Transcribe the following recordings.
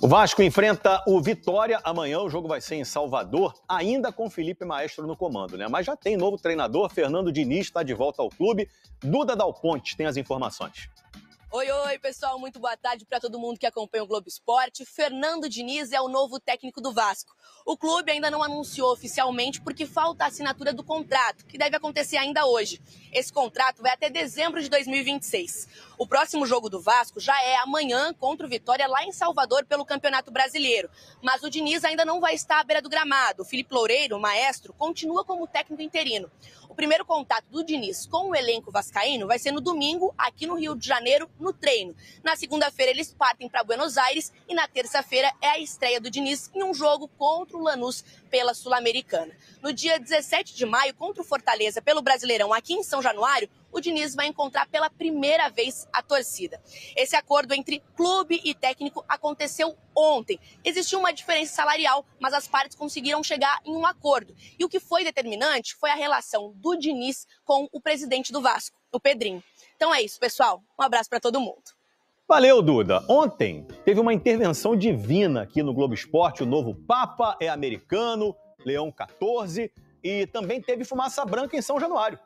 O Vasco enfrenta o Vitória amanhã, o jogo vai ser em Salvador, ainda com Felipe Maestro no comando, né? Mas já tem novo treinador, Fernando Diniz está de volta ao clube. Duda Dal Ponte tem as informações. Oi, pessoal, muito boa tarde para todo mundo que acompanha o Globo Esporte. Fernando Diniz é o novo técnico do Vasco. O clube ainda não anunciou oficialmente porque falta a assinatura do contrato, que deve acontecer ainda hoje. Esse contrato vai até dezembro de 2026. O próximo jogo do Vasco já é amanhã contra o Vitória lá em Salvador pelo Campeonato Brasileiro. Mas o Diniz ainda não vai estar à beira do gramado. O Felipe Loureiro, o maestro, continua como técnico interino. O primeiro contato do Diniz com o elenco vascaíno vai ser no domingo, aqui no Rio de Janeiro, no treino. Na segunda-feira eles partem para Buenos Aires e na terça-feira é a estreia do Diniz em um jogo contra o Lanús pela Sul-Americana. No dia 17 de maio, contra o Fortaleza pelo Brasileirão aqui em São Januário, o Diniz vai encontrar pela primeira vez a torcida. Esse acordo entre clube e técnico aconteceu ontem. Existiu uma diferença salarial, mas as partes conseguiram chegar em um acordo. E o que foi determinante foi a relação do Diniz com o presidente do Vasco, o Pedrinho. Então é isso, pessoal. Um abraço para todo mundo. Valeu, Duda. Ontem teve uma intervenção divina aqui no Globo Esporte. O novo Papa é americano, Leão XIV, e também teve fumaça branca em São Januário.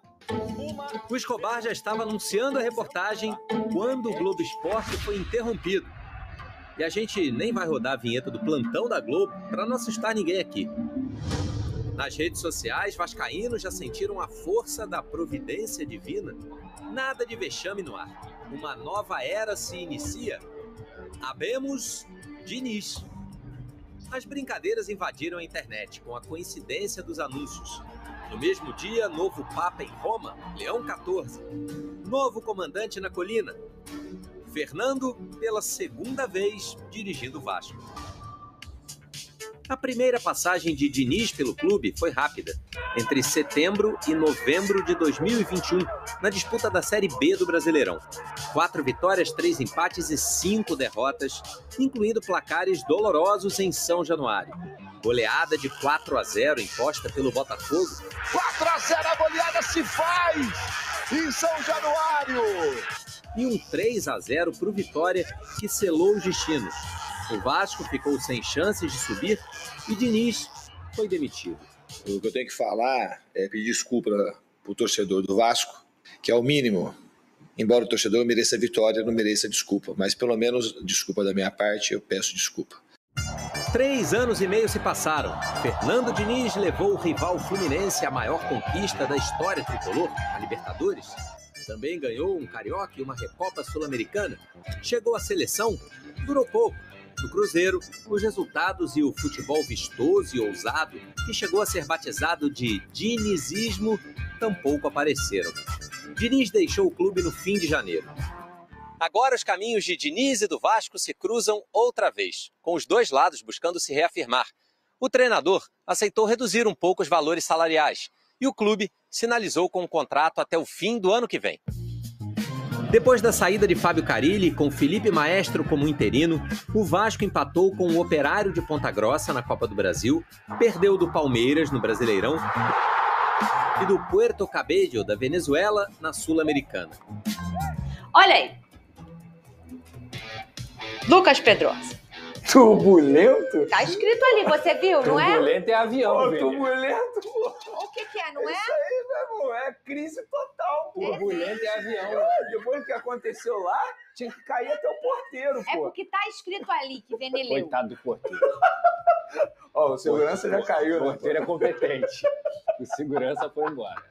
O Escobar já estava anunciando a reportagem quando o Globo Esporte foi interrompido. E a gente nem vai rodar a vinheta do plantão da Globo para não assustar ninguém aqui. Nas redes sociais, vascaínos já sentiram a força da providência divina. Nada de vexame no ar. Uma nova era se inicia. Habemos Diniz. As brincadeiras invadiram a internet com a coincidência dos anúncios. No mesmo dia, novo Papa em Roma, Leão XIV. Novo comandante na colina. Fernando, pela segunda vez, dirigindo o Vasco. A primeira passagem de Diniz pelo clube foi rápida, entre setembro e novembro de 2021, na disputa da Série B do Brasileirão. 4 vitórias, 3 empates e 5 derrotas, incluindo placares dolorosos em São Januário. Goleada de 4-0 imposta pelo Botafogo. 4-0 a goleada se faz em São Januário! E um 3-0 para o Vitória, que selou os destinos. O Vasco ficou sem chances de subir e Diniz foi demitido. O que eu tenho que falar é pedir desculpa para o torcedor do Vasco, que é o mínimo. Embora o torcedor mereça vitória, não mereça desculpa. Mas pelo menos desculpa da minha parte, eu peço desculpa. 3 anos e meio se passaram. Fernando Diniz levou o rival Fluminense à maior conquista da história tricolor, a Libertadores. Também ganhou um Carioca e uma Recopa Sul-Americana. Chegou à seleção, durou pouco. No Cruzeiro, os resultados e o futebol vistoso e ousado, que chegou a ser batizado de dinizismo, tampouco apareceram. Diniz deixou o clube no fim de janeiro. Agora os caminhos de Diniz e do Vasco se cruzam outra vez, com os dois lados buscando se reafirmar. O treinador aceitou reduzir um pouco os valores salariais e o clube sinalizou com um contrato até o fim do ano que vem. Depois da saída de Fábio Carille, com Felipe Maestro como interino, o Vasco empatou com o Operário de Ponta Grossa na Copa do Brasil, perdeu do Palmeiras no Brasileirão e do Puerto Cabello da Venezuela na Sul-Americana. Olha aí. Lucas Pedrosa. Turbulento? Tá escrito ali, você viu, não é? Turbulento é avião, velho. Turbulento. O que é, não é? Isso aí, meu irmão, é crise total, pô. Turbulento é avião. Depois que aconteceu lá, tinha que cair até o porteiro, pô. É porque tá escrito ali que Veneleu. Coitado do porteiro. Ó, o segurança já caiu, né? O porteiro é competente. O segurança foi embora.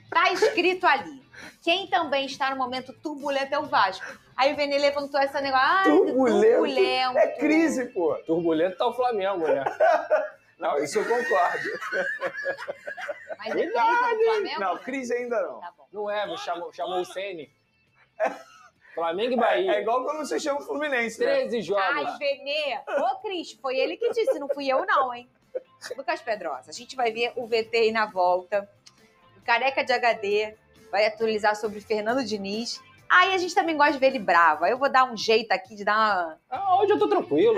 Tá escrito ali. Quem também está no momento turbulento é o Vasco. Aí o Vene levantou essa negócio. Turbulento. É crise, pô. Turbulento tá o Flamengo, né? Não, isso eu concordo. Mas é crise do Flamengo? Não, crise ainda não. Tá bom. Não é, chamou o Ceni. Flamengo e Bahia. É igual quando você chama o Fluminense, 13 jogos. Ai, Vene. Ô, Cris, foi ele que disse, não fui eu não, hein? Lucas Pedrosa, a gente vai ver o VT aí na volta. O Careca de HD vai atualizar sobre Fernando Diniz. Aí a gente também gosta de ver ele bravo. Aí eu vou dar um jeito aqui de dar uma... Hoje eu tô tranquilo.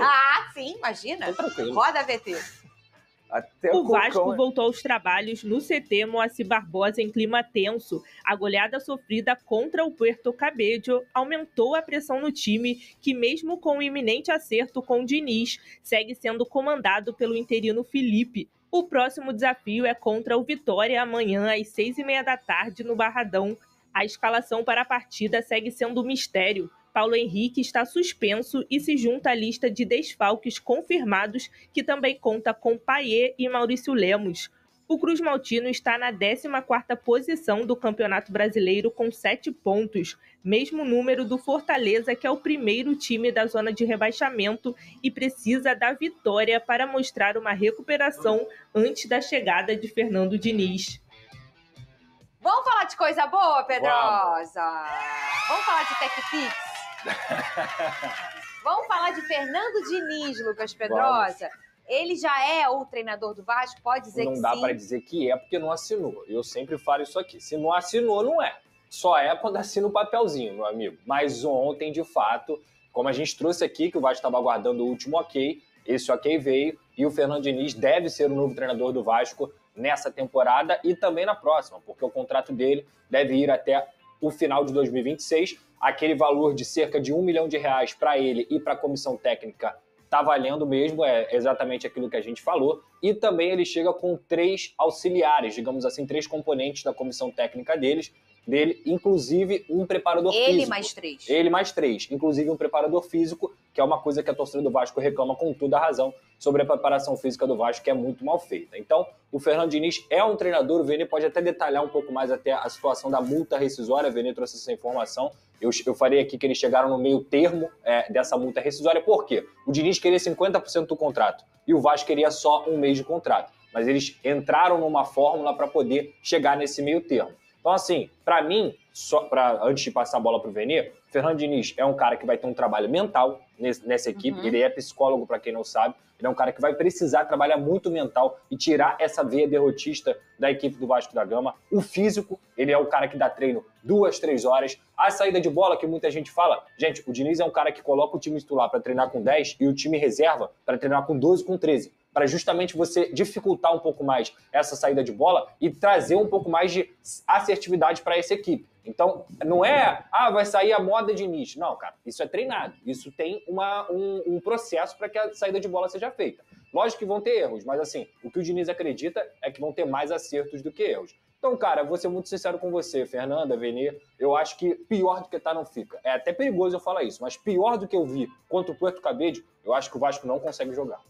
Sim, imagina. Tô tranquilo. Roda, VT. Até o Vasco voltou aos trabalhos no CT Moacir Barbosa em clima tenso. A goleada sofrida contra o Puerto Cabello aumentou a pressão no time, que mesmo com o iminente acerto com o Diniz, segue sendo comandado pelo interino Felipe. O próximo desafio é contra o Vitória amanhã às 6h30 da tarde no Barradão. A escalação para a partida segue sendo um mistério. Paulo Henrique está suspenso e se junta à lista de desfalques confirmados, que também conta com Payet e Maurício Lemos. O Cruz Maltino está na 14ª posição do Campeonato Brasileiro com 7 pontos, mesmo número do Fortaleza, que é o primeiro time da zona de rebaixamento e precisa da vitória para mostrar uma recuperação antes da chegada de Fernando Diniz. Vamos falar de coisa boa, Pedrosa? Vamos falar de TechPix? Vamos falar de Fernando Diniz, Lucas Pedrosa. Ele já é o treinador do Vasco? Pode dizer que sim? Não dá para dizer que é porque não assinou. Eu sempre falo isso aqui. Se não assinou, não é. Só é quando assina o papelzinho, meu amigo. Mas ontem, de fato, como a gente trouxe aqui, que o Vasco estava aguardando o último ok, esse ok veio e o Fernando Diniz deve ser o novo treinador do Vasco nessa temporada e também na próxima, porque o contrato dele deve ir até o final de 2026. Aquele valor de cerca de R$1 milhão para ele e para a comissão técnica está valendo mesmo, é exatamente aquilo que a gente falou. E também ele chega com 3 auxiliares, digamos assim, 3 componentes da comissão técnica dele, inclusive um preparador físico. Ele mais 3. Ele mais 3, inclusive um preparador físico, que é uma coisa que a torcida do Vasco reclama com toda a razão sobre a preparação física do Vasco, que é muito mal feita. Então, o Fernando Diniz é um treinador, o Vene pode até detalhar um pouco mais até a situação da multa rescisória, o Vene trouxe essa informação. Eu falei aqui que eles chegaram no meio termo dessa multa rescisória, por quê? O Diniz queria 50% do contrato e o Vasco queria só 1 mês de contrato. Mas eles entraram numa fórmula para poder chegar nesse meio termo. Então, assim, para mim, antes de passar a bola para o Vene, Fernando Diniz é um cara que vai ter um trabalho mental nessa equipe. Ele é psicólogo, para quem não sabe. Ele é um cara que vai precisar trabalhar muito mental e tirar essa veia derrotista da equipe do Vasco da Gama. O físico, ele é o cara que dá treino 2, 3 horas. A saída de bola, que muita gente fala, gente, o Diniz é um cara que coloca o time titular para treinar com 10 e o time reserva para treinar com 12, com 13. Para justamente você dificultar um pouco mais essa saída de bola e trazer um pouco mais de assertividade para essa equipe. Então, não é, vai sair a moda Diniz. Não, cara, isso é treinado. Isso tem um processo para que a saída de bola seja feita. Lógico que vão ter erros, mas assim, o que o Diniz acredita é que vão ter mais acertos do que erros. Então, cara, vou ser muito sincero com você, Fernanda, Vene, eu acho que pior do que tá não fica. É até perigoso eu falar isso, mas pior do que eu vi contra o Puerto Cabello, eu acho que o Vasco não consegue jogar.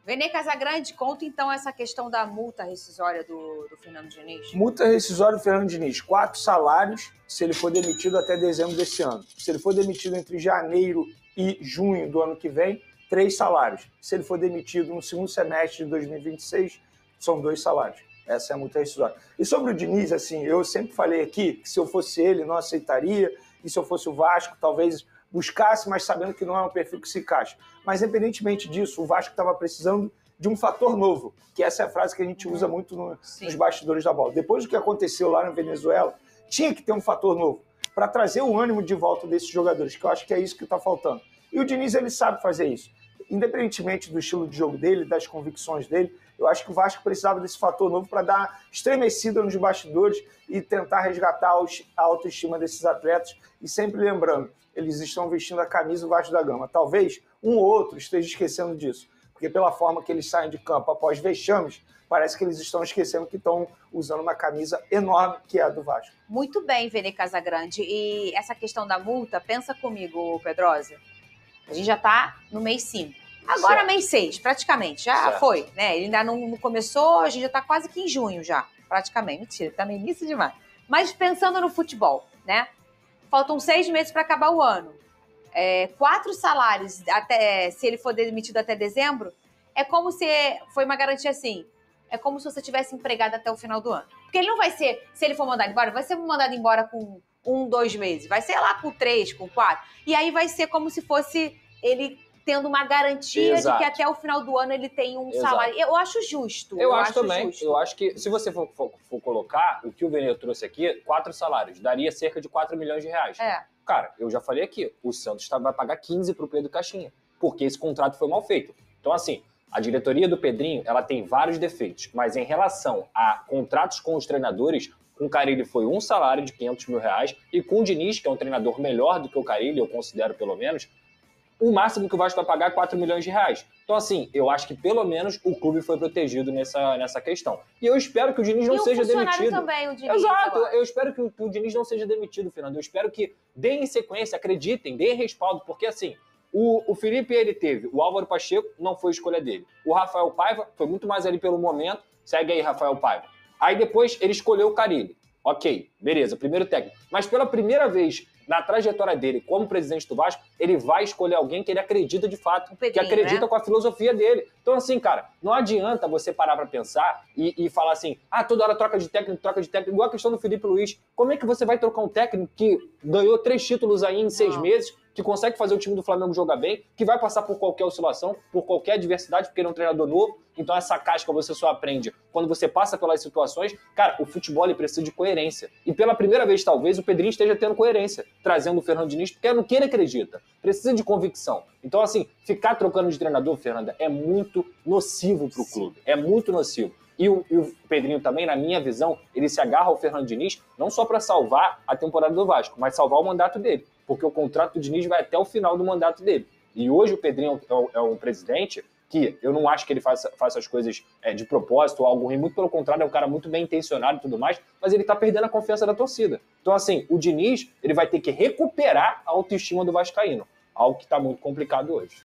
Vene Casagrande, conta então essa questão da multa rescisória do Fernando Diniz. Multa rescisória do Fernando Diniz, 4 salários se ele for demitido até dezembro desse ano. Se ele for demitido entre janeiro e junho do ano que vem, 3 salários. Se ele for demitido no segundo semestre de 2026, são 2 salários. Essa é a multa rescisória. E sobre o Diniz, assim, eu sempre falei aqui que se eu fosse ele, não aceitaria, e se eu fosse o Vasco, talvez buscasse, mas sabendo que não é um perfil que se encaixa. Mas, independentemente disso, o Vasco estava precisando de um fator novo, que essa é a frase que a gente usa muito nos bastidores da bola. Depois do que aconteceu lá na Venezuela, tinha que ter um fator novo para trazer o ânimo de volta desses jogadores, que eu acho que é isso que está faltando. E o Diniz, ele sabe fazer isso. Independentemente do estilo de jogo dele, das convicções dele, eu acho que o Vasco precisava desse fator novo para dar estremecida nos bastidores e tentar resgatar a autoestima desses atletas. E sempre lembrando, eles estão vestindo a camisa do Vasco da Gama. Talvez um ou outro esteja esquecendo disso, porque pela forma que eles saem de campo após vexames, parece que eles estão esquecendo que estão usando uma camisa enorme que é a do Vasco. Muito bem, Vene Casagrande. E essa questão da multa, pensa comigo, Pedrosa. A gente já está no mês 5. Agora mês 6, praticamente. Já foi, né? Ele ainda não começou, a gente já está quase que em junho já, praticamente. Mentira, está no início demais. Mas pensando no futebol, né? Faltam 6 meses para acabar o ano. 4 salários, se ele for demitido até dezembro, é como se foi uma garantia assim. É como se você tivesse empregado até o final do ano. Porque ele não vai ser, se ele for mandado embora, vai ser mandado embora com 1, 2 meses. Vai ser lá com 3, com 4. E aí vai ser como se fosse ele tendo uma garantia de que até o final do ano ele tem um salário. Eu acho justo. Eu acho também. Justo. Eu acho que, se você for colocar, o que o Vene trouxe aqui, 4 salários, daria cerca de 4 milhões de reais. Cara, eu já falei aqui, o Santos vai pagar 15 pro Pedro Caixinha, porque esse contrato foi mal feito. Então, assim, A diretoria do Pedrinho, ela tem vários defeitos, mas em relação a contratos com os treinadores, com o Carille foi um salário de R$500 mil, e com o Diniz, que é um treinador melhor do que o Carille, eu considero pelo menos, o máximo que o Vasco vai pagar é R$4 milhões. Então, assim, eu acho que pelo menos o clube foi protegido nessa questão. E eu espero que o Diniz não seja demitido. Também, o Diniz, exato, eu espero que o Diniz não seja demitido, Fernando. Eu espero que deem sequência, acreditem, deem respaldo, porque assim, o Felipe, ele teve, o Álvaro Pacheco não foi escolha dele. O Rafael Paiva foi muito mais ali pelo momento. Segue aí, Rafael Paiva. Aí depois ele escolheu o Carille. Ok, beleza, primeiro técnico. Mas pela primeira vez na trajetória dele como presidente do Vasco, ele vai escolher alguém que ele acredita de fato, que acredita, né, com a filosofia dele. Então, assim, cara, não adianta você parar pra pensar e falar assim, toda hora troca de técnico, igual a questão do Felipe Luiz. Como é que você vai trocar um técnico que ganhou 3 títulos aí em 6 meses, que consegue fazer o time do Flamengo jogar bem, que vai passar por qualquer oscilação, por qualquer adversidade, porque ele é um treinador novo, então essa casca você só aprende quando você passa pelas situações. Cara, o futebol ele precisa de coerência. E pela primeira vez, talvez, o Pedrinho esteja tendo coerência, trazendo o Fernando Diniz, porque é no que ele acredita. Precisa de convicção. Então, assim, ficar trocando de treinador, Fernanda, é muito nocivo pro clube. É muito nocivo. E o Pedrinho também, na minha visão, ele se agarra ao Fernando Diniz não só para salvar a temporada do Vasco, mas salvar o mandato dele. Porque o contrato do Diniz vai até o final do mandato dele. E hoje o Pedrinho é um presidente que eu não acho que ele faça as coisas de propósito ou algo ruim. Muito pelo contrário, é um cara muito bem intencionado e tudo mais, mas ele tá perdendo a confiança da torcida. Então, assim, o Diniz, ele vai ter que recuperar a autoestima do vascaíno. Algo que tá muito complicado hoje.